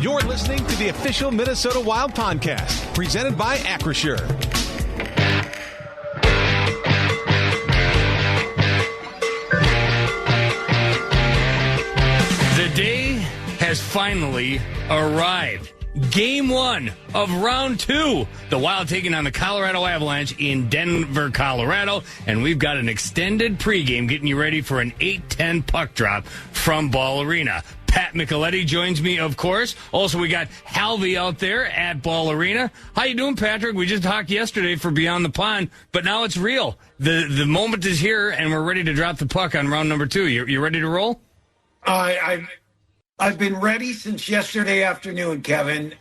You're listening to the official Minnesota Wild podcast, presented by Acrisure. The day has finally arrived. Game 1 of round 2. The Wild taking on the Colorado Avalanche in Denver, Colorado. And we've got an extended pregame getting you ready for an 8:10 puck drop from Ball Arena. Pat Micheletti joins me, of course. Also, we got Halvey out there at Ball Arena. How you doing, Patrick? We just talked yesterday for Beyond the Pond, but now it's real. The moment is here, and we're ready to drop the puck on round number 2. You ready to roll? I've been ready since yesterday afternoon, Kevin.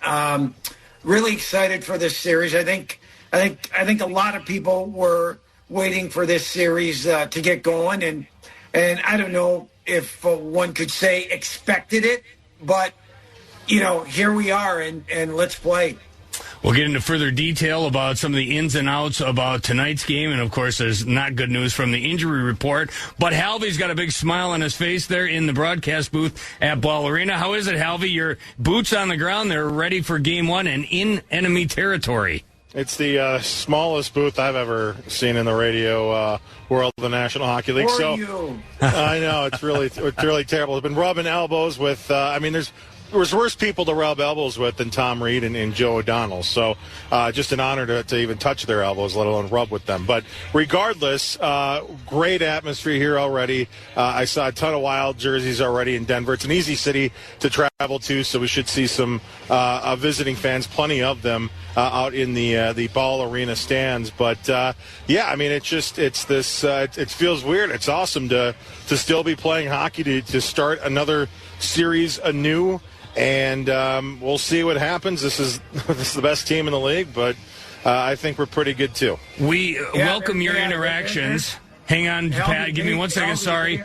Really excited for this series. I think a lot of people were waiting for this series to get going, and I don't know if one could say expected it, but here we are, and let's play. We'll get into further detail about some of the ins and outs about tonight's game, and of course there's not good news from the injury report, but Halvey's got a big smile on his face there in the broadcast booth at Ball Arena. How is it, Halvey? Your boots on the ground, they're ready for Game 1 and in enemy territory. It's the smallest booth I've ever seen in the radio world of the National Hockey League. I know, it's really terrible. I've been rubbing elbows with, there's worse people to rub elbows with than Tom Reid and Joe O'Donnell. So just an honor to even touch their elbows, let alone rub with them. But regardless, great atmosphere here already. I saw a ton of Wild jerseys already in Denver. It's an easy city to travel to, so we should see some visiting fans, plenty of them, out in the Ball Arena stands. But, it feels weird. It's awesome to still be playing hockey, to start another series anew. And we'll see what happens. This is the best team in the league, but I think we're pretty good, too. We welcome your interactions. Hang on, Pat. Give me 1 second. Sorry.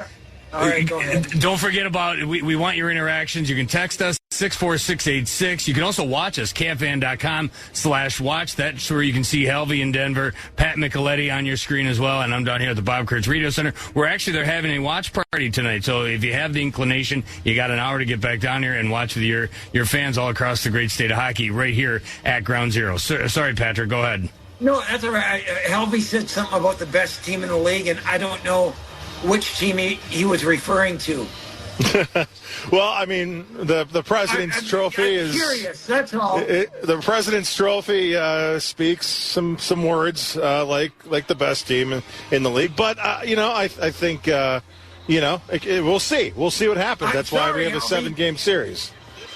All right, go ahead. Don't forget about we want your interactions. You can text us 64686. You can also watch us, KFan.com/watch. That's where you can see Halvey in Denver, Pat Micheletti on your screen as well, and I'm down here at the Bob Kurtz Radio Center. They're having a watch party tonight, so if you have the inclination, you got an hour to get back down here and watch with your fans all across the great state of hockey right here at Ground Zero. Sorry, Patrick, go ahead. No, that's all right. Halvey said something about the best team in the league, and I don't know which team he was referring to. Well, the President's Trophy is... I'm curious, that's all. The President's Trophy speaks some words like the best team in the league. But, I think, we'll see. We'll see what happens. That's why we have a 7-game series.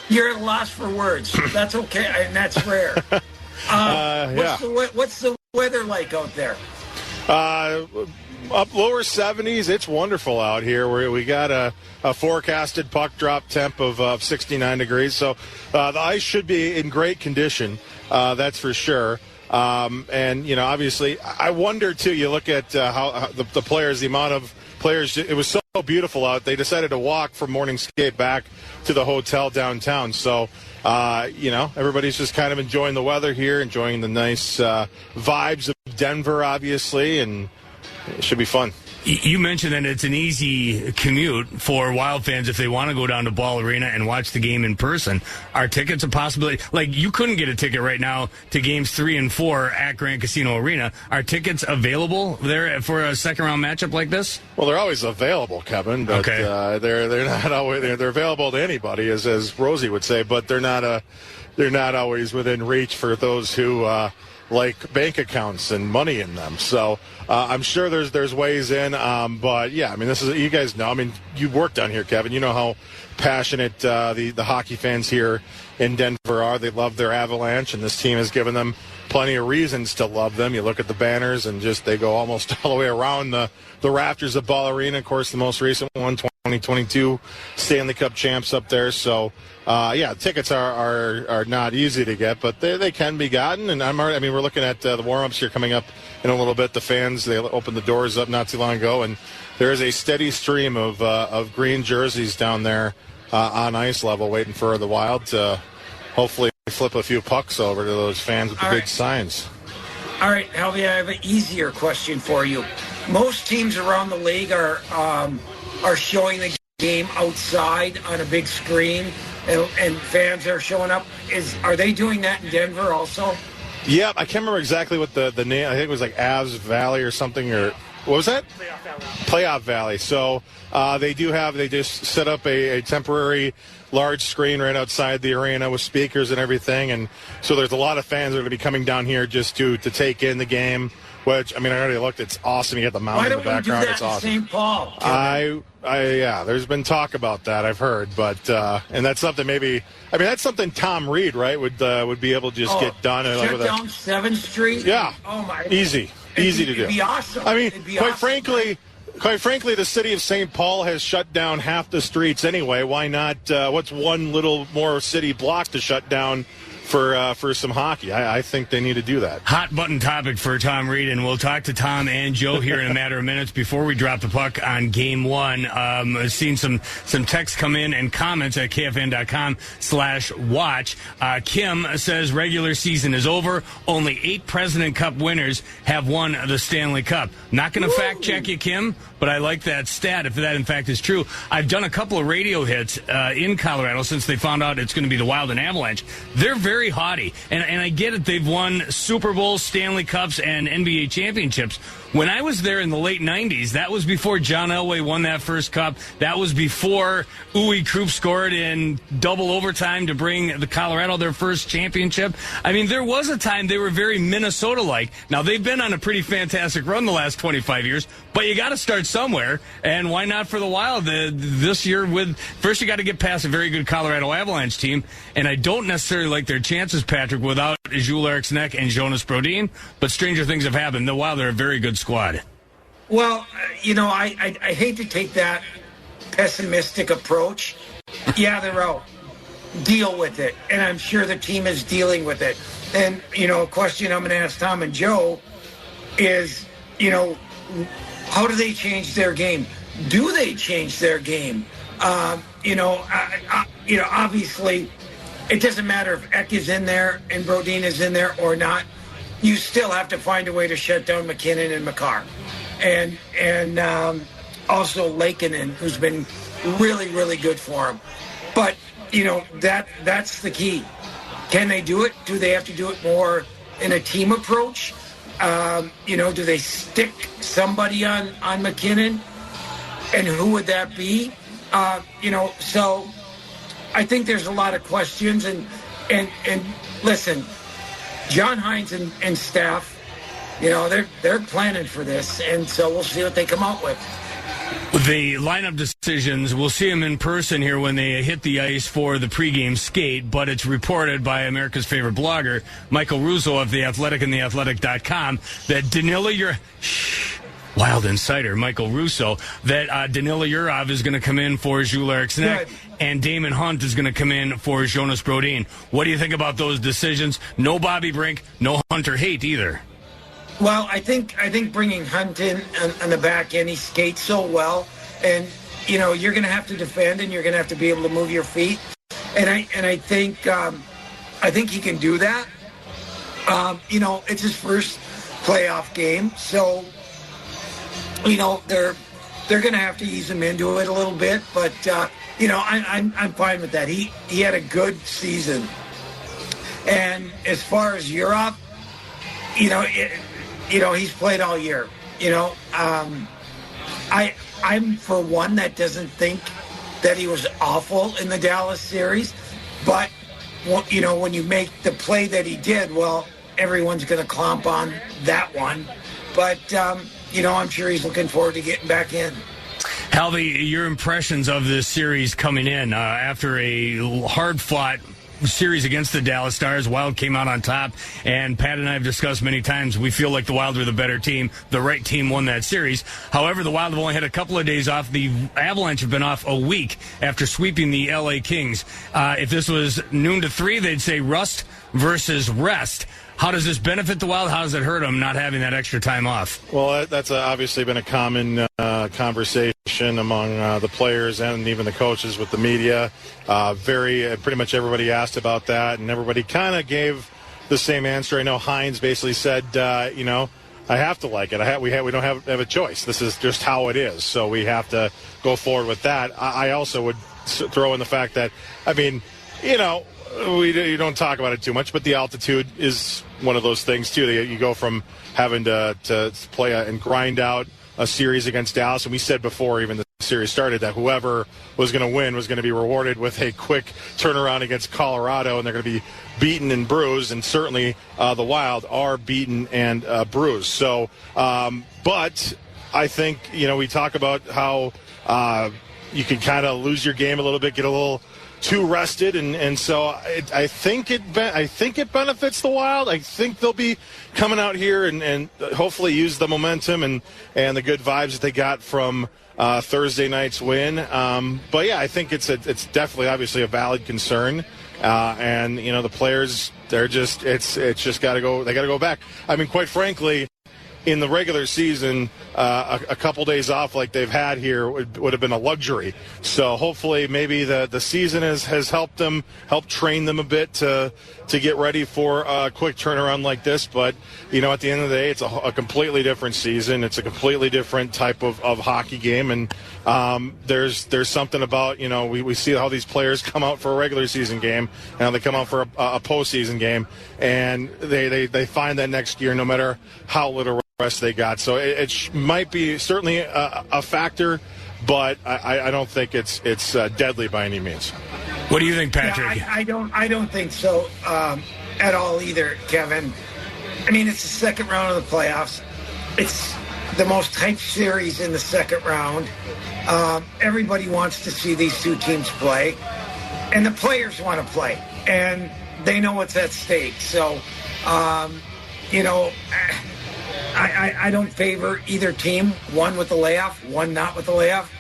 You're at a loss for words. That's okay, and that's rare. What's the weather like out there? Up lower 70s. It's wonderful out here. We got a forecasted puck drop temp of 69 degrees. So the ice should be in great condition. That's for sure. Obviously, I wonder, too, you look at how the players, the amount of players, it was so beautiful out. They decided to walk from morning skate back to the hotel downtown. So, everybody's just kind of enjoying the weather here, enjoying the nice vibes of Denver, obviously, and it should be fun. You mentioned that it's an easy commute for Wild fans if they want to go down to Ball Arena and watch the game in person. Are tickets a possibility? Like, you couldn't get a ticket right now to games 3 and 4 at Grand Casino Arena. Are tickets available there for a second-round matchup like this? Well, they're always available, Kevin. But, okay. They're not always they're available to anybody, as Rosie would say. But they're not always within reach for those who like bank accounts and money in them. So I'm sure there's ways in. But yeah, this is, you guys know. You work down here, Kevin. You know how passionate the hockey fans here in Denver are. They love their Avalanche, and this team has given them plenty of reasons to love them. You look at the banners, and they go almost all the way around the rafters of Ball Arena. Of course, the most recent one, 2022 Stanley Cup champs up there. So, tickets are not easy to get, but they can be gotten. And we're looking at the warm-ups here coming up in a little bit. The fans, they opened the doors up not too long ago, and there is a steady stream of green jerseys down there on ice level waiting for the Wild to hopefully flip a few pucks over to those fans with the big signs. All right, Halvey, I have an easier question for you. Most teams around the league are showing the game outside on a big screen and fans are showing up. Are they doing that in Denver also? Yeah, I can't remember exactly what the name. I think it was like Avs Valley or something, or what was that? Playoff Valley. So they just set up a temporary large screen right outside the arena with speakers and everything, and so there's a lot of fans that are going to be coming down here just to take in the game. Which, I mean, I already looked. It's awesome. You got the mountain in the background. Why don't we do that it's awesome. in St. Paul? Yeah, there's been talk about that. I've heard, but and that's something maybe. I mean, that's something Tom Reid, right, would be able to just get done. Shut down 7th Street. Yeah. Oh my. Easy to do. It'd be awesome. I mean, quite frankly, the city of St. Paul has shut down half the streets anyway. Why not? What's one little more city block to shut down for some hockey? I think they need to do that. Hot button topic for Tom Reid, and we'll talk to Tom and Joe here in a matter of minutes. Before we drop the puck on Game 1, I've seen some texts come in and comments at KFN.com/watch. Kim says regular season is over. Only 8 President Cup winners have won the Stanley Cup. Not going to fact check you, Kim, but I like that stat if that in fact is true. I've done a couple of radio hits in Colorado since they found out it's going to be the Wild and Avalanche. They're very haughty, and I get it. They've won Super Bowls, Stanley Cups, and NBA championships. When I was there in the late 90s, that was before John Elway won that first cup. That was before Uwe Krupp scored in double overtime to bring the Colorado their first championship. I mean, there was a time they were very Minnesota-like. Now, they've been on a pretty fantastic run the last 25 years, but you got to start somewhere, and why not for the Wild this year? First, you got to get past a very good Colorado Avalanche team, and I don't necessarily like their chances, Patrick, without Jules Eriksson and Jonas Brodin, but stranger things have happened. The Wild are a very good squad. Well, I hate to take that pessimistic approach. Yeah, they're out. Deal with it. And I'm sure the team is dealing with it. And, a question I'm going to ask Tom and Joe is, how do they change their game? Do they change their game? Obviously, it doesn't matter if Eck is in there and Brodin is in there or not. You still have to find a way to shut down McKinnon and Makar. And also Lakeinen, who's been really, really good for him. But, that's the key. Can they do it? Do they have to do it more in a team approach? Do they stick somebody on McKinnon? And who would that be? So I think there's a lot of questions. And listen, John Hines and staff, they're planning for this, and so we'll see what they come out with. The lineup decisions, we'll see them in person here when they hit the ice for the pregame skate, but it's reported by America's favorite blogger, Michael Russo of The Athletic and TheAthletic.com, that Wild insider Michael Russo, that Danila Yurov is going to come in for Jules Eriksson and Damon Hunt is going to come in for Jonas Brodin. What do you think about those decisions? No Bobby Brink, no Hunter Haight either. Well, I think bringing Hunt in on the back end, he skates so well, and you're going to have to defend, and you're going to have to be able to move your feet, and I think he can do that. It's his first playoff game, so they're going to have to ease him into it a little bit, but I'm fine with that. He had a good season, and as far as Yurov, he's played all year. I'm for one that doesn't think that he was awful in the Dallas series, but when you make the play that he did, well, everyone's going to clomp on that one. But I'm sure he's looking forward to getting back in. Halvey, your impressions of this series coming in after a hard-fought series against the Dallas Stars. Wild came out on top, and Pat and I have discussed many times, we feel like the Wild were the better team. The right team won that series. However, the Wild have only had a couple of days off. The Avalanche have been off a week after sweeping the LA Kings. If this was noon to 3, they'd say rust versus rest. How does this benefit the Wild? How does it hurt them not having that extra time off? Well, that's obviously been a common conversation among the players and even the coaches with the media. Pretty much everybody asked about that, and everybody kind of gave the same answer. I know Hines basically said, I have to like it. We don't have a choice. This is just how it is. So we have to go forward with that. I also would throw in the fact that, I mean, you don't talk about it too much, but the altitude is one of those things too. You go from having to play and grind out a series against Dallas, and we said before even the series started that whoever was going to win was going to be rewarded with a quick turnaround against Colorado, and they're going to be beaten and bruised, and certainly the Wild are beaten and bruised. So, but I think, we talk about how you can kind of lose your game a little bit, get a little too rested, and so I think it benefits the Wild. I think they'll be coming out here and hopefully use the momentum and the good vibes that they got from Thursday night's win. But yeah, I think it's definitely obviously a valid concern, and the players, it's just got to go. They got to go back. I mean, quite frankly, in the regular season, a couple days off like they've had here would have been a luxury. So hopefully maybe the season has helped train them a bit to get ready for a quick turnaround like this. But, at the end of the day, it's a completely different season. It's a completely different type of hockey game. And there's something about, we see how these players come out for a regular season game and how they come out for a postseason game. And they find that next year, no matter how little rest they got. So it might be certainly a factor, but I don't think it's deadly by any means. What do you think, Patrick? Yeah, I don't think so at all either, Kevin. I mean, it's the second round of the playoffs. It's the most hyped series in the second round. Everybody wants to see these two teams play, and the players want to play, and they know what's at stake. So, I don't favor either team, one with the layoff, one not with the layoff.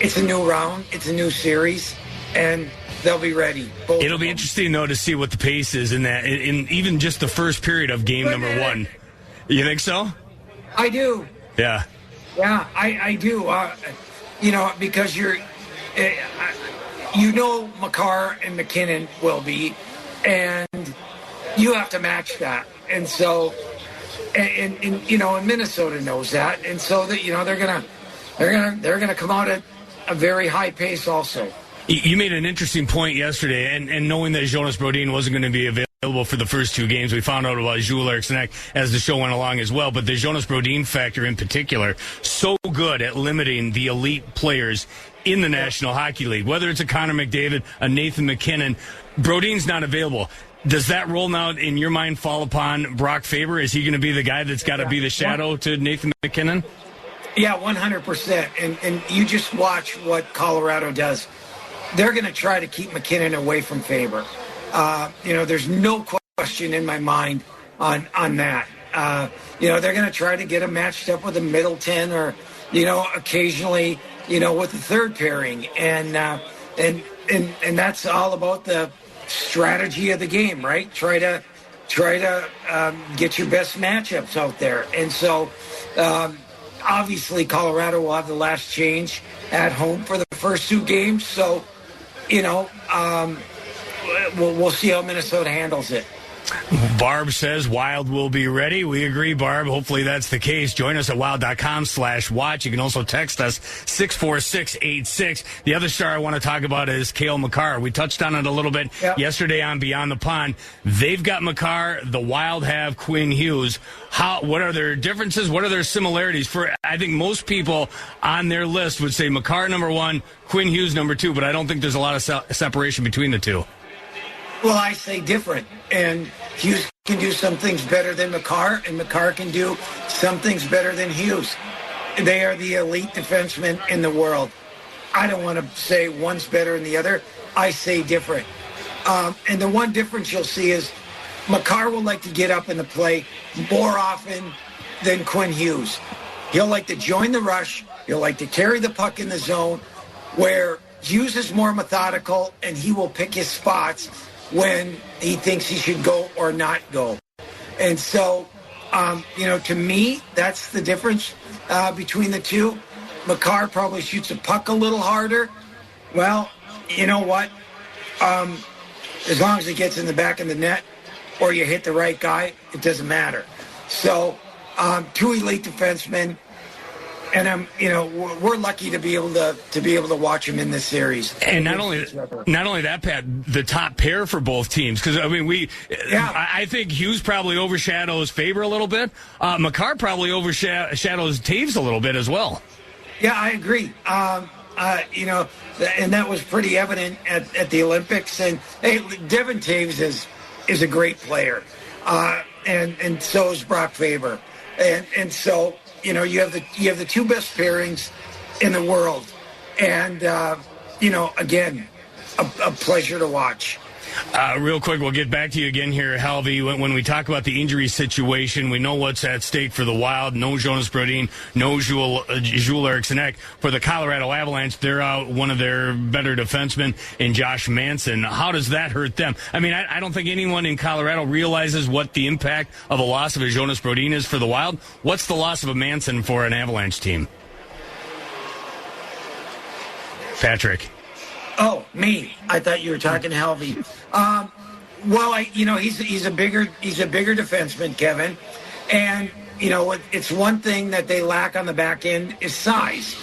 It's a new round. It's a new series, and they'll be ready. It'll be interesting, though, to see what the pace is in that, in even just the first period of game number one. You think so? I do. Yeah. Yeah, I do. Because Makar and McKinnon will be, and you have to match that. And so... And Minnesota knows that, and so that they're gonna come out at a very high pace also. You made an interesting point yesterday, and knowing that Jonas Brodin wasn't going to be available for the first two games, we found out about Jules Eriksson as the show went along as well. But the Jonas Brodin factor in particular, so good at limiting the elite players in the National Hockey League, whether it's a Connor McDavid, a Nathan McKinnon. Brodin's not available. Does that role now, in your mind, fall upon Brock Faber? Is he going to be the guy that's got to be the shadow to Nathan McKinnon? Yeah, 100%. And you just watch what Colorado does. They're going to try to keep McKinnon away from Faber. There's no question in my mind on that. They're going to try to get him matched up with a Middleton or, occasionally, with the third pairing. And that's all about the strategy of the game, right? Try to get your best matchups out there. And so obviously Colorado will have the last change at home for the first two games. So, we'll see how Minnesota handles it. Barb says Wild will be ready. We agree, Barb. Hopefully that's the case. Join us at wild.com/watch. You can also text us 64686. The other star I want to talk about is Cale Makar. We touched on it a little bit yesterday on Beyond the Pond. They've got Makar. The Wild have Quinn Hughes. What are their differences? What are their similarities? I think most people on their list would say Makar number one, Quinn Hughes number two, but I don't think there's a lot of separation between the two. Well, I say different, and Hughes can do some things better than Makar, and Makar can do some things better than Hughes. They are the elite defensemen in the world. I don't want to say one's better than the other. I say different. And the one difference you'll see is Makar will like to get up in the play more often than Quinn Hughes. He'll like to join the rush. He'll like to carry the puck in the zone, where Hughes is more methodical, and he will pick his spots when he thinks he should go or not go. And so, to me, that's the difference between the two. Makar probably shoots a puck a little harder. Well, you know what? As long as it gets in the back of the net or you hit the right guy, it doesn't matter. So, two elite defensemen. And we're lucky to be able to watch them in this series. And not only that, Pat, the top pair for both teams. Because I think Hughes probably overshadows Faber a little bit. Makar probably overshadows Taves a little bit as well. Yeah, I agree. And that was pretty evident at the Olympics. And hey, Devin Taves is a great player, and so is Brock Faber, and so. You have the two best pairings in the world, and again, a pleasure to watch. Real quick, we'll get back to you again here, Halvey. When we talk about the injury situation, we know what's at stake for the Wild. No Jonas Brodin, no Jules Eriksson. For the Colorado Avalanche, they're out one of their better defensemen in Josh Manson. How does that hurt them? I mean, I don't think anyone in Colorado realizes what the impact of a loss of a Jonas Brodin is for the Wild. What's the loss of a Manson for an Avalanche team? Patrick. Oh, me. I thought you were talking Halvey. He's a bigger defenseman, Kevin. And, it's one thing that they lack on the back end is size.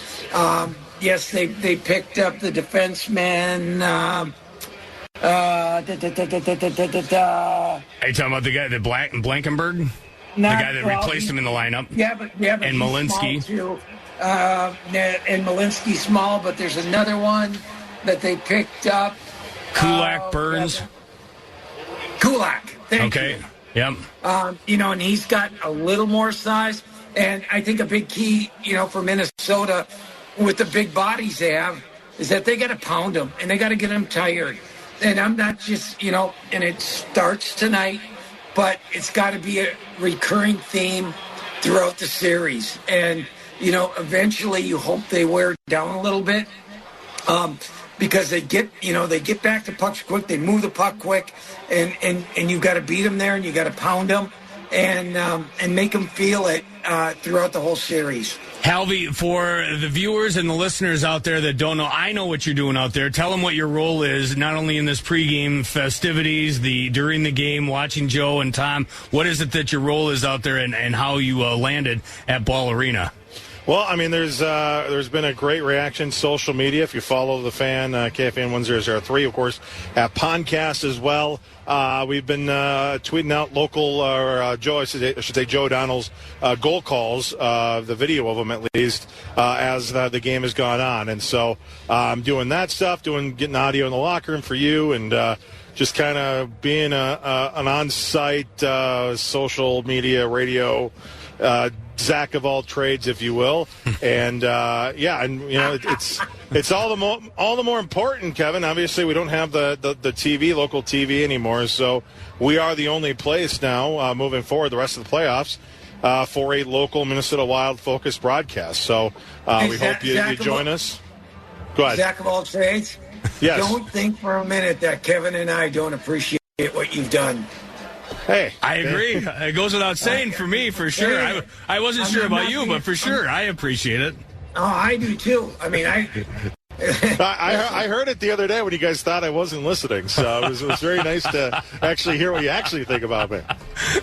Yes, they picked up the defenseman. Are you talking about the guy, Blankenberg? The guy that replaced him in the lineup? Yeah, but and Malinsky. And Malinsky small, but there's another one that they picked up. Kulak, Burns. Kulak. Thank you. Yep. And he's got a little more size. And I think a big key, for Minnesota with the big bodies they have is that they got to pound them and they got to get them tired. And I'm not just, and it starts tonight, but it's got to be a recurring theme throughout the series. And, eventually you hope they wear down a little bit. Because they get back to pucks quick, they move the puck quick, and you've got to beat them there, and you got to pound them, and make them feel it throughout the whole series. Halvey, for the viewers and the listeners out there that don't know, I know what you're doing out there. Tell them what your role is, not only in this pregame festivities, during the game, watching Joe and Tom. What is it that your role is out there, and how you landed at Ball Arena? Well, I mean, there's been a great reaction, social media. If you follow the fan, KFAN 1003, of course, at Podcast as well. We've been tweeting out local, Joe O'Donnell's goal calls, the video of them at least, as the game has gone on. And so I'm doing that stuff, getting audio in the locker room for you, and just kind of being an on-site social media, radio Zach of all trades, if you will, and it's all the more important, Kevin. Obviously, we don't have the local TV anymore, so we are the only place now moving forward the rest of the playoffs for a local Minnesota Wild focused broadcast. So we hope you join us. Go ahead, Zach of all trades. Yes. Don't think for a minute that Kevin and I don't appreciate what you've done. Hey, I agree. It goes without saying for me, for sure. I wasn't sure about you, but for sure, I appreciate it. Oh, I do too. I mean, I heard it the other day when you guys thought I wasn't listening, so it was very nice to actually hear what you actually think about me.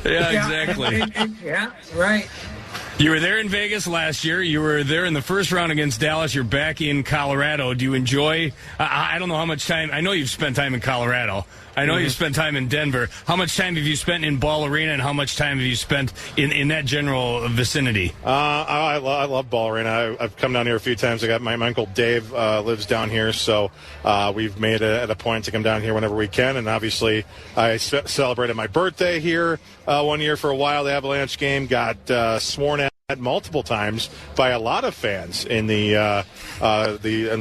Yeah, exactly. Yeah, right. You were there in Vegas last year. You were there in the first round against Dallas. You're back in Colorado. Do you enjoy? I don't know how much time. I know you've spent time in Colorado. I know you've spent time in Denver. How much time have you spent in Ball Arena, and how much time have you spent in that general vicinity? I love Ball Arena. I've come down here a few times. I got my uncle Dave lives down here, so we've made it a point to come down here whenever we can. And obviously, I celebrated my birthday here one year for a Wild Avalanche game. Got sworn at multiple times by a lot of fans in the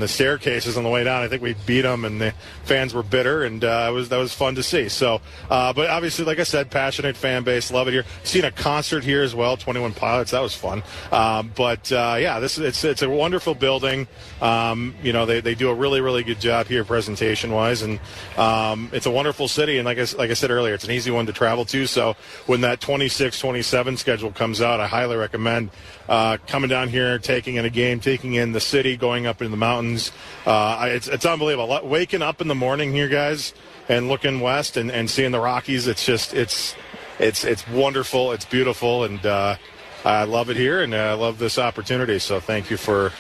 staircases on the way down. I think we beat them, and the fans were bitter, and that was fun to see. So, but obviously, like I said, passionate fan base, love it here. Seen a concert here as well, 21 Pilots. That was fun. It's a wonderful building. They do a really, really good job here presentation wise, and it's a wonderful city. And like I said earlier, it's an easy one to travel to. So when that 26-27 schedule comes out, I highly recommend coming down here, taking in a game, taking in the city, going up in the mountains. It's unbelievable. Waking up in the morning here, guys, and looking west and seeing the Rockies. It's wonderful. It's beautiful, and I love it here, and I love this opportunity. So thank you for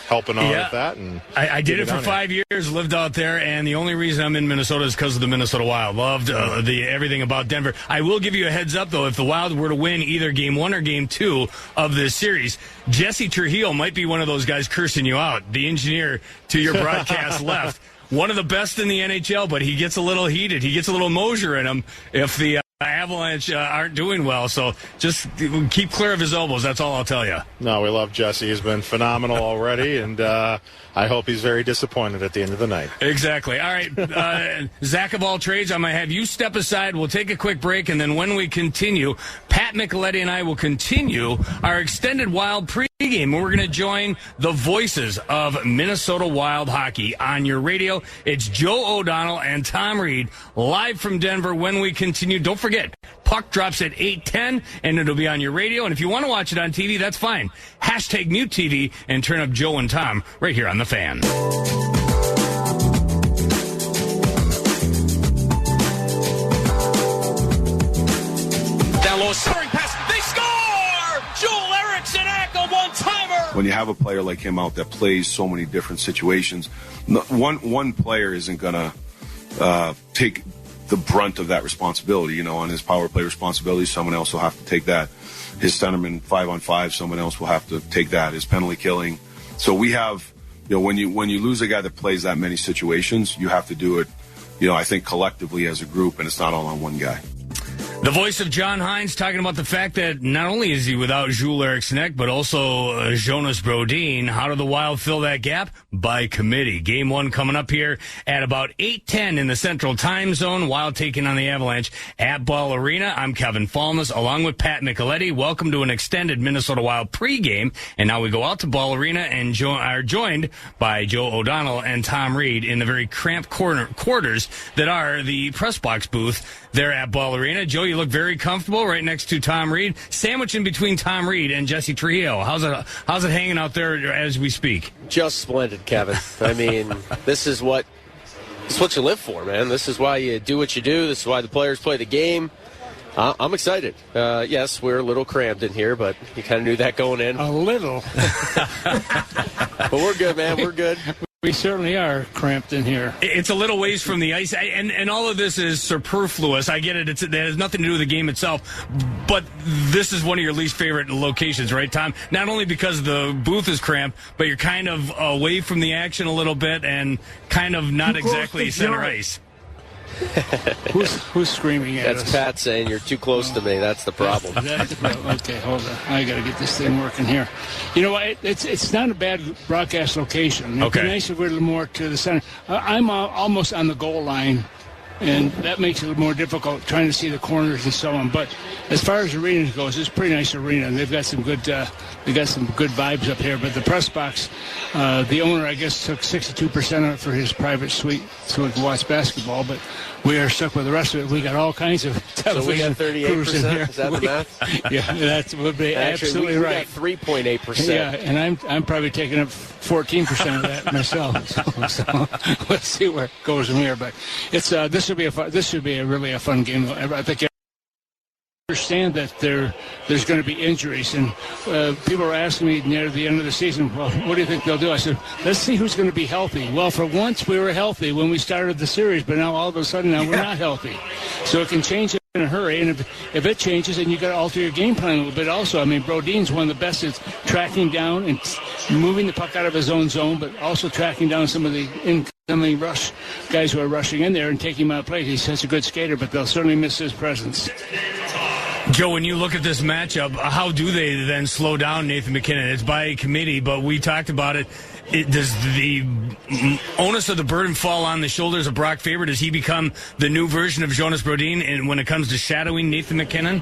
helping out with that. And I did it for 5 years, lived out there, and the only reason I'm in Minnesota is because of the Minnesota Wild. Loved everything about Denver. I will give you a heads up, though, if the Wild were to win either Game 1 or Game 2 of this series, Jesse Trujillo might be one of those guys cursing you out. The engineer to your broadcast left. One of the best in the NHL, but he gets a little heated. He gets a little Mosier in him if the Avalanche aren't doing well. So just keep clear of his elbows. That's all I'll tell you. No, we love Jesse. He's been phenomenal already, and I hope he's very disappointed at the end of the night. Exactly. All right, Zach of all trades, I'm going to have you step aside. We'll take a quick break, and then when we continue, Pat Micheletti and I will continue our extended Wild pregame, and we're going to join the voices of Minnesota Wild hockey on your radio. It's Joe O'Donnell and Tom Reid live from Denver. When we continue, don't forget, puck drops at 8:10, and it'll be on your radio. And if you want to watch it on TV, that's fine. Hashtag mute TV and turn up Joe and Tom right here on The Fan. Down low, centering pass. They score! Joel Eriksson a one-timer. When you have a player like him out that plays so many different situations, one player isn't going to take the brunt of that responsibility. On his power play responsibility, someone else will have to take that. His centerman 5-on-5, someone else will have to take that. His penalty killing. So we have, when you lose a guy that plays that many situations, you have to do it, I think collectively as a group, and it's not all on one guy. The voice of John Hines talking about the fact that not only is he without Joel Eriksson, but also Jonas Brodin. How do the Wild fill that gap? By committee. Game 1 coming up here at about 8:10 in the Central Time Zone. Wild taking on the Avalanche at Ball Arena. I'm Kevin Falness along with Pat Micheletti. Welcome to an extended Minnesota Wild pregame. And now we go out to Ball Arena and are joined by Joe O'Donnell and Tom Reid in the very cramped quarters that are the press box booth there at Ball Arena. Joe, you look very comfortable right next to Tom Reid, sandwiched in between Tom Reid and Jesse Trujillo. How's it hanging out there as we speak? Just splendid, Kevin. I mean, this is what you live for, man. This is why you do what you do. This is why the players play the game. I'm excited. Yes, we're a little crammed in here, but you kind of knew that going in. A little. But we're good, man. We're good. We certainly are cramped in here. It's a little ways from the ice, and all of this is superfluous. I get it. That has nothing to do with the game itself, but this is one of your least favorite locations, right, Tom? Not only because the booth is cramped, but you're kind of away from the action a little bit and kind of not exactly center ice. Who's screaming at us? That's Pat saying you're too close to me. That's the problem. Okay, hold on. I got to get this thing working here. You know what? It's not a bad broadcast location. It'd be nice if we're a little more to the center. I'm almost on the goal line, and that makes it a little more difficult trying to see the corners and so on. But as far as arena goes, it's a pretty nice arena. They've got some good vibes up here. But the press box, the owner, I guess, took 62% of it for his private suite so we can watch basketball. But we are stuck with the rest of it. We got all kinds of television. So we got 38%. Is that the math? Yeah, that would be actually, absolutely right. We got 3.8%. Yeah, and I'm probably taking up 14% of that myself. So let's see where it goes from here. But it's this should be really a fun game. I think. Understand that there's going to be injuries, and people are asking me near the end of the season, well, what do you think they'll do? I said, let's see who's going to be healthy. Well, for once we were healthy when we started the series, but now all of a sudden we're not healthy. So it can change in a hurry, and if it changes, then you got to alter your game plan a little bit also. I mean, Brodin's one of the best at tracking down and moving the puck out of his own zone, but also tracking down some of the incoming rush guys who are rushing in there and taking him out of play. He's such a good skater, but they'll certainly miss his presence. Joe, when you look at this matchup, how do they then slow down Nathan MacKinnon? It's by committee, but we talked about it. Does the onus of the burden fall on the shoulders of Brock Faber? Does he become the new version of Jonas Brodin and when it comes to shadowing Nathan MacKinnon?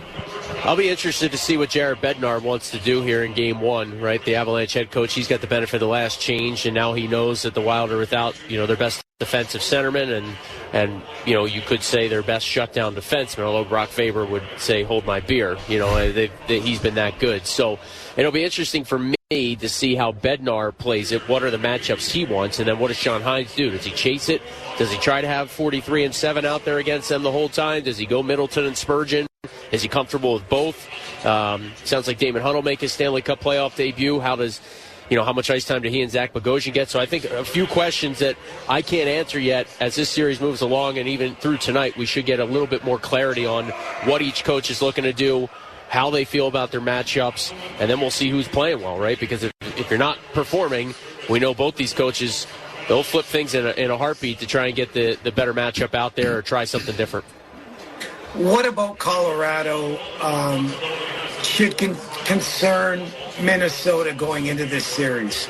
I'll be interested to see what Jared Bednar wants to do here in Game 1, right? The Avalanche head coach, he's got the benefit of the last change, and now he knows that the Wild are without, their best defensive centerman and you could say their best shutdown defenseman, although Brock Faber would say, hold my beer. He's been that good. So it'll be interesting for me to see how Bednar plays it. What are the matchups he wants? And then what does Sean Hines do? Does he chase it? Does he try to have 43 and 7 out there against them the whole time? Does he go Middleton and Spurgeon? Is he comfortable with both? Sounds like Damon Hunt will make his Stanley Cup playoff debut. How much ice time do he and Zach Bogosian get? So I think a few questions that I can't answer yet as this series moves along, and even through tonight, we should get a little bit more clarity on what each coach is looking to do, how they feel about their matchups, and then we'll see who's playing well, right? Because if you're not performing, we know both these coaches, they'll flip things in a heartbeat to try and get the better matchup out there or try something different. What about Colorado should concern Minnesota going into this series?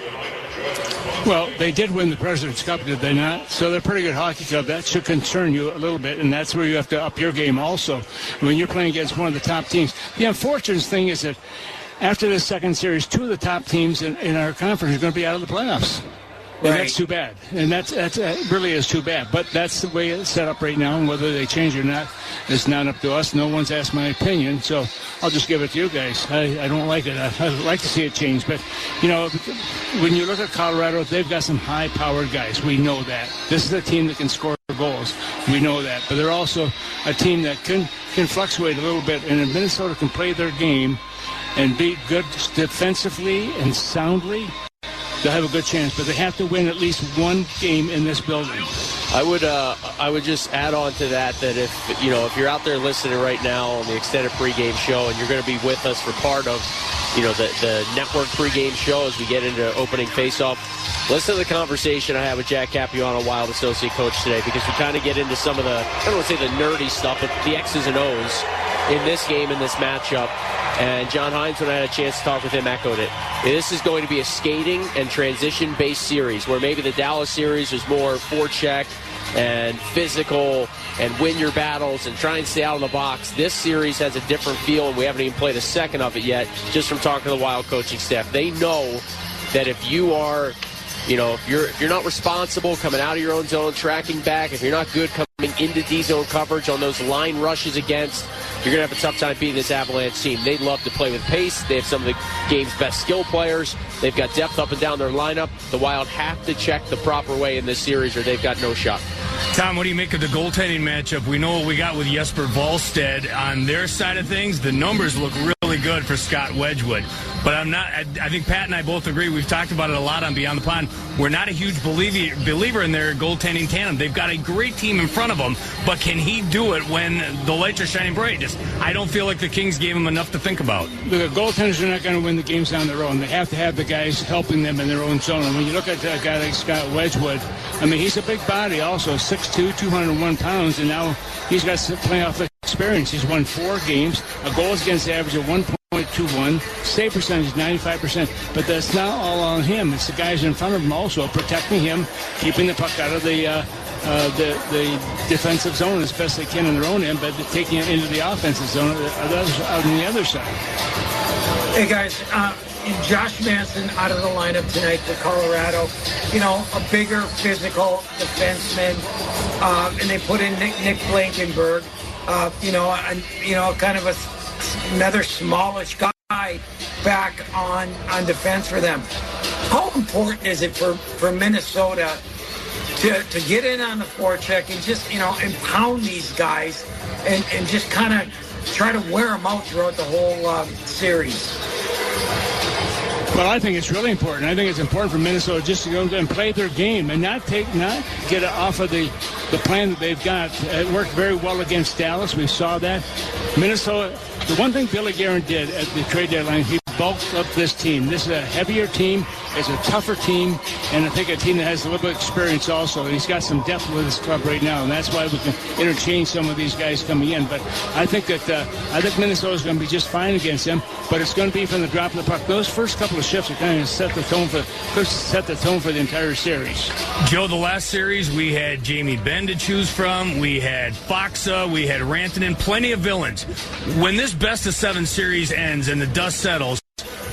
Well, they did win the President's Cup, did they not? So they're a pretty good hockey club. That should concern you a little bit, and that's where you have to up your game also when you're playing against one of the top teams. The unfortunate thing is that after this second series, two of the top teams in our conference are going to be out of the playoffs. And Right. that's too bad. And that really is too bad. But that's the way it's set up right now, and whether they change or not, it's not up to us. No one's asked my opinion, so I'll just give it to you guys. I don't like it. I'd like to see it change. But, when you look at Colorado, they've got some high-powered guys. We know that. This is a team that can score goals. We know that. But they're also a team that can fluctuate a little bit, and if Minnesota can play their game and be good defensively and soundly, they'll have a good chance, but they have to win at least one game in this building. I would just add on to that if you're out there listening right now on the extended pregame show and you're going to be with us for part of the network pregame show as we get into opening faceoff, listen to the conversation I had with Jack Capuano, Wild associate coach today, because we kind of get into some of the, I don't want to say the nerdy stuff, but the X's and O's in this game, in this matchup. And John Hines, when I had a chance to talk with him, echoed it. This is going to be a skating and transition-based series, where maybe the Dallas series was more forecheck and physical and win your battles and try and stay out of the box. This series has a different feel, and we haven't even played a second of it yet, just from talking to the Wild coaching staff. They know that if you are, if you're not responsible coming out of your own zone, tracking back, if you're not good coming into D-zone coverage on those line rushes against, you're going to have a tough time beating this Avalanche team. They love to play with pace. They have some of the game's best skill players. They've got depth up and down their lineup. The Wild have to check the proper way in this series or they've got no shot. Tom, what do you make of the goaltending matchup? We know what we got with Jesper Wallstedt. On their side of things, the numbers look really good for Scott Wedgwood. But I think Pat and I both agree, we've talked about it a lot on Beyond the Pond, we're not a huge believer in their goaltending tandem. They've got a great team in front of them, but can he do it when the lights are shining bright? I don't feel like the Kings gave him enough to think about. The goaltenders are not going to win the games on their own. They have to have the guys helping them in their own zone. And when you look at a guy like Scott Wedgwood, he's a big body also, 6'2", 201 pounds, and now he's got some playoff experience. He's won 4 games, a goals against average of 1.21, save percentage 95%, but that's not all on him. It's the guys in front of him also protecting him, keeping the puck out of the defensive zone as best they can in their own end, but taking it into the offensive zone out on the other side. Hey guys, Josh Manson out of the lineup tonight for Colorado. A bigger physical defenseman, and they put in Nick Blankenberg. Kind of another smallish guy back on defense for them. How important is it for Minnesota to get in on the forecheck and just, impound these guys and just kind of try to wear them out throughout the whole series? Well, I think it's really important. I think it's important for Minnesota just to go and play their game and not get off of the plan that they've got. It worked very well against Dallas. We saw that. Minnesota, the one thing Billy Guerin did at the trade deadline, he bulked up this team. This is a heavier team. It's a tougher team, and I think a team that has a little bit of experience also. And he's got some depth with his club right now, and that's why we can interchange some of these guys coming in. But I think Minnesota's going to be just fine against them, but it's going to be from the drop of the puck. Those first couple of shifts are kind of set the tone for the entire series. Joe, the last series, we had Jamie Benn to choose from. We had Foxa. We had Rantanen. Plenty of villains. When this best-of-7 series ends and the dust settles,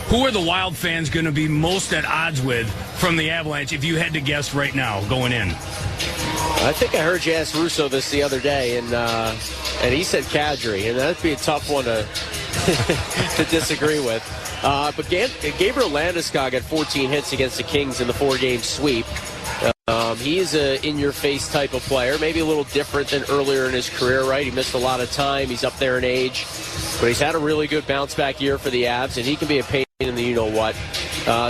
who are the Wild fans going to be most at odds with from the Avalanche, if you had to guess right now, going in? I think I heard you ask Russo this the other day, and he said Kadri, and that'd be a tough one to disagree with. But Gabriel Landeskog had 14 hits against the Kings in the 4-game sweep. He is a in-your-face type of player, maybe a little different than earlier in his career, right? He missed a lot of time. He's up there in age. But he's had a really good bounce-back year for the Avs, and he can be a pain in the you-know-what.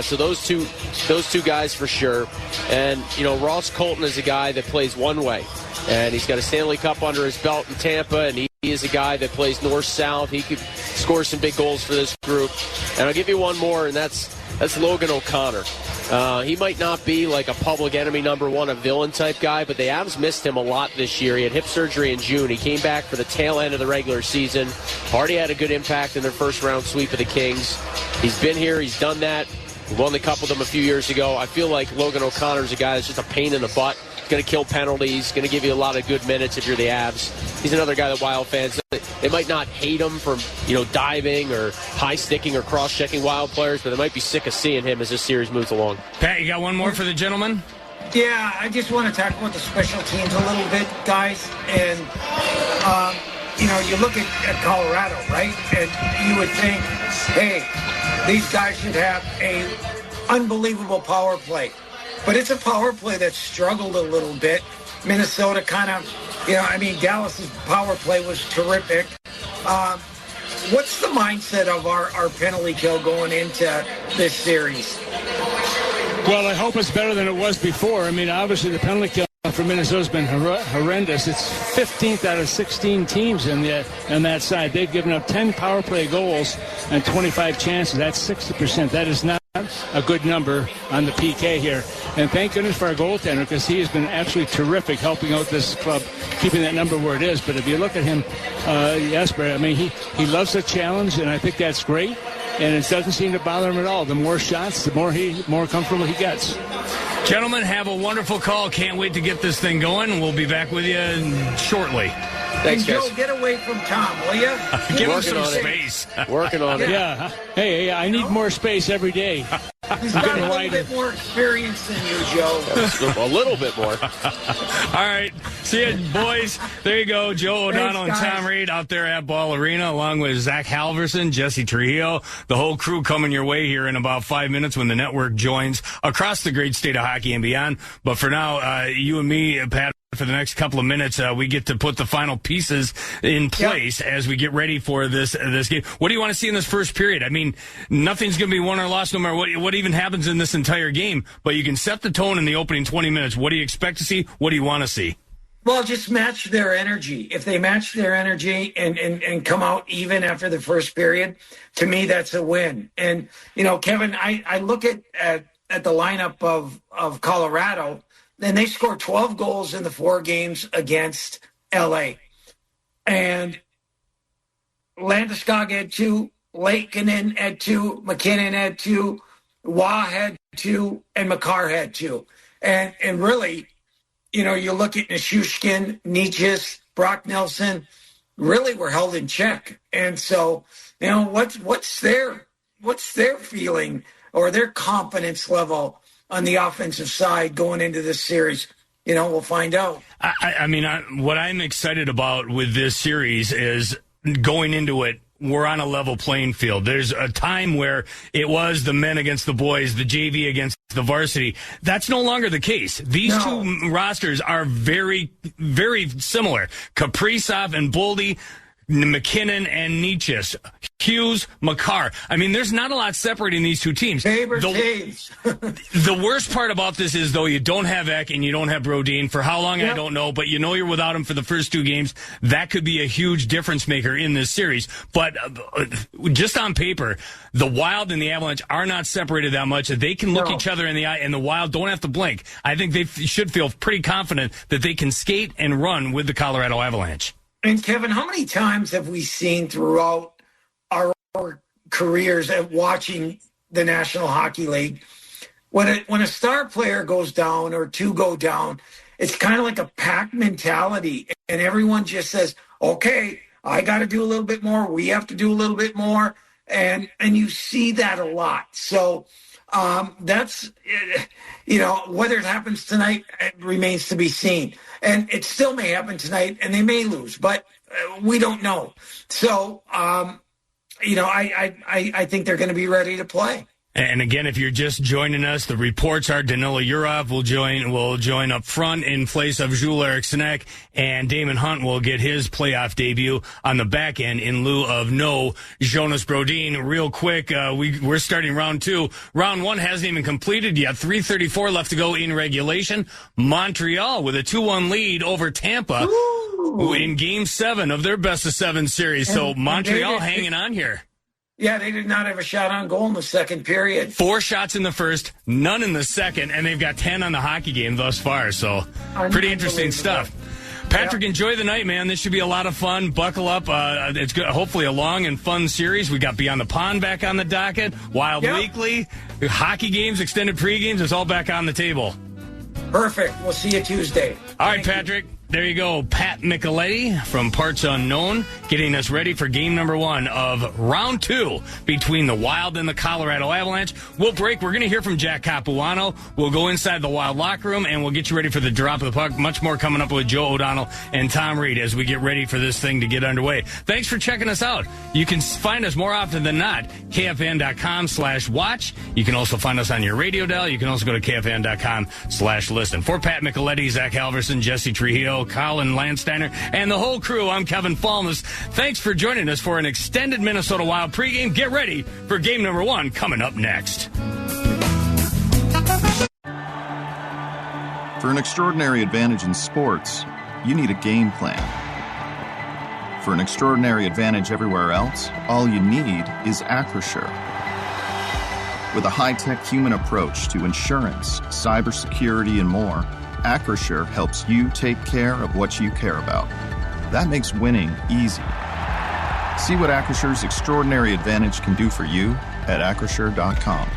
So those two guys for sure. And, Ross Colton is a guy that plays one way. And he's got a Stanley Cup under his belt in Tampa, and he is a guy that plays north-south. He could score some big goals for this group. And I'll give you one more, and that's Logan O'Connor. He might not be like a public enemy number one, a villain type guy, but the Avs missed him a lot this year. He had hip surgery in June. He came back for the tail end of the regular season. Already had a good impact in their first-round sweep of the Kings. He's been here. He's done that. He won the Cup with them a few years ago. I feel like Logan O'Connor's a guy that's just a pain in the butt. He's going to kill penalties, going to give you a lot of good minutes if you're the Avs. He's another guy that Wild fans, they might not hate him for, diving or high-sticking or cross-checking Wild players, but they might be sick of seeing him as this series moves along. Pat, you got one more for the gentleman? Yeah, I just want to talk about the special teams a little bit, guys. And, you look at Colorado, right? And you would think, hey, these guys should have a unbelievable power play. But it's a power play that struggled a little bit. Minnesota kind of, Dallas's power play was terrific. What's the mindset of our penalty kill going into this series? Well, I hope it's better than it was before. Obviously the penalty kill for Minnesota's been horrendous. It's 15th out of 16 teams on that side. They've given up 10 power play goals and 25 chances. That's 60%. That is not a good number on the PK here. And thank goodness for our goaltender, because he has been absolutely terrific helping out this club, keeping that number where it is. But if you look at him, Jesper, he loves the challenge, and I think that's great. And it doesn't seem to bother him at all. The more shots, the more comfortable he gets. Gentlemen, have a wonderful call. Can't wait to get this thing going. We'll be back with you shortly. Thanks, guys. Joe, get away from Tom, will you? Give him some space. Working on it. Yeah. Hey, I need more space every day. He's got a little bit more experience than you, Joe. A little bit more. All right. See you, boys. There you go. Joe O'Donnell and Tom Reid out there at Ball Arena, along with Zach Halverson, Jesse Trujillo, the whole crew coming your way here in about 5 minutes when the network joins across the great state of hockey and beyond. But for now, you and me, Pat, for the next couple of minutes, we get to put the final pieces in place as we get ready for this game. What do you want to see in this first period? Nothing's going to be won or lost no matter what even happens in this entire game, but you can set the tone in the opening 20 minutes. What do you expect to see? What do you want to see? Well, just match their energy. If they match their energy and come out even after the first period, to me, that's a win. And, Kevin, I look at the lineup of Colorado, and they scored 12 goals in the 4 games against L.A. And Landeskog had 2, Lankinen had 2, McKinnon had 2, Wah had 2, and Makar had 2. And really, you look at Nishushkin, Nietzsche, Brock Nelson, really were held in check. And so, what's their feeling or their confidence level on the offensive side going into this series? We'll find out. What I'm excited about with this series is going into it, we're on a level playing field. There's a time where it was the men against the boys, the JV against the varsity. That's no longer the case. These two rosters are very, very similar. Kaprizov and Boldy, McKinnon and Nietzsche, Hughes, Makar. There's not a lot separating these two teams. The worst part about this is, though, you don't have Eck and you don't have Brodin. For how long, I don't know, but you're without him for the first 2 games. That could be a huge difference maker in this series. But just on paper, the Wild and the Avalanche are not separated that much. They can look each other in the eye, and the Wild don't have to blink. I think they should feel pretty confident that they can skate and run with the Colorado Avalanche. And Kevin, how many times have we seen throughout our careers at watching the National Hockey League, when a star player goes down or 2 go down, it's kind of like a pack mentality, and everyone just says, "Okay, I got to do a little bit more. We have to do a little bit more," and you see that a lot. So that's whether it happens tonight, it remains to be seen. And it still may happen tonight, and they may lose, but we don't know. So, I think they're going to be ready to play. And again, if you're just joining us, the reports are Danilo Urov will join up front in place of Jules Eriksson, and Damon Hunt will get his playoff debut on the back end in lieu of no Jonas Brodin. Real quick, we're starting round 2. Round 1 hasn't even completed yet. 3:34 left to go in regulation. Montreal with a 2-1 lead over Tampa in Game 7 of their best-of-7 series. So Montreal hanging on here. Yeah, they did not have a shot on goal in the second period. 4 shots in the first, none in the second, and they've got 10 on the hockey game thus far. So pretty interesting stuff. Patrick, enjoy the night, man. This should be a lot of fun. Buckle up. It's good. Hopefully a long and fun series. We got Beyond the Pond back on the docket. Wild Weekly, hockey games, extended pre-games. It's all back on the table. Perfect. We'll see you Tuesday. All right, Patrick. There you go. Pat Micheletti from Parts Unknown getting us ready for game number 1 of round 2 between the Wild and the Colorado Avalanche. We'll break. We're going to hear from Jack Capuano. We'll go inside the Wild locker room, and we'll get you ready for the drop of the puck. Much more coming up with Joe O'Donnell and Tom Reid as we get ready for this thing to get underway. Thanks for checking us out. You can find us more often than not, KFN.com/watch. You can also find us on your radio dial. You can also go to KFN.com/listen. For Pat Micheletti, Zach Halverson, Jesse Trujillo, Colin Landsteiner, and the whole crew, I'm Kevin Falness. Thanks for joining us for an extended Minnesota Wild pregame. Get ready for game number 1 coming up next. For an extraordinary advantage in sports, you need a game plan. For an extraordinary advantage everywhere else, all you need is Acrisure. With a high-tech human approach to insurance, cybersecurity, and more, Acrisure helps you take care of what you care about. That makes winning easy. See what Acrisure's extraordinary advantage can do for you at Acrisure.com.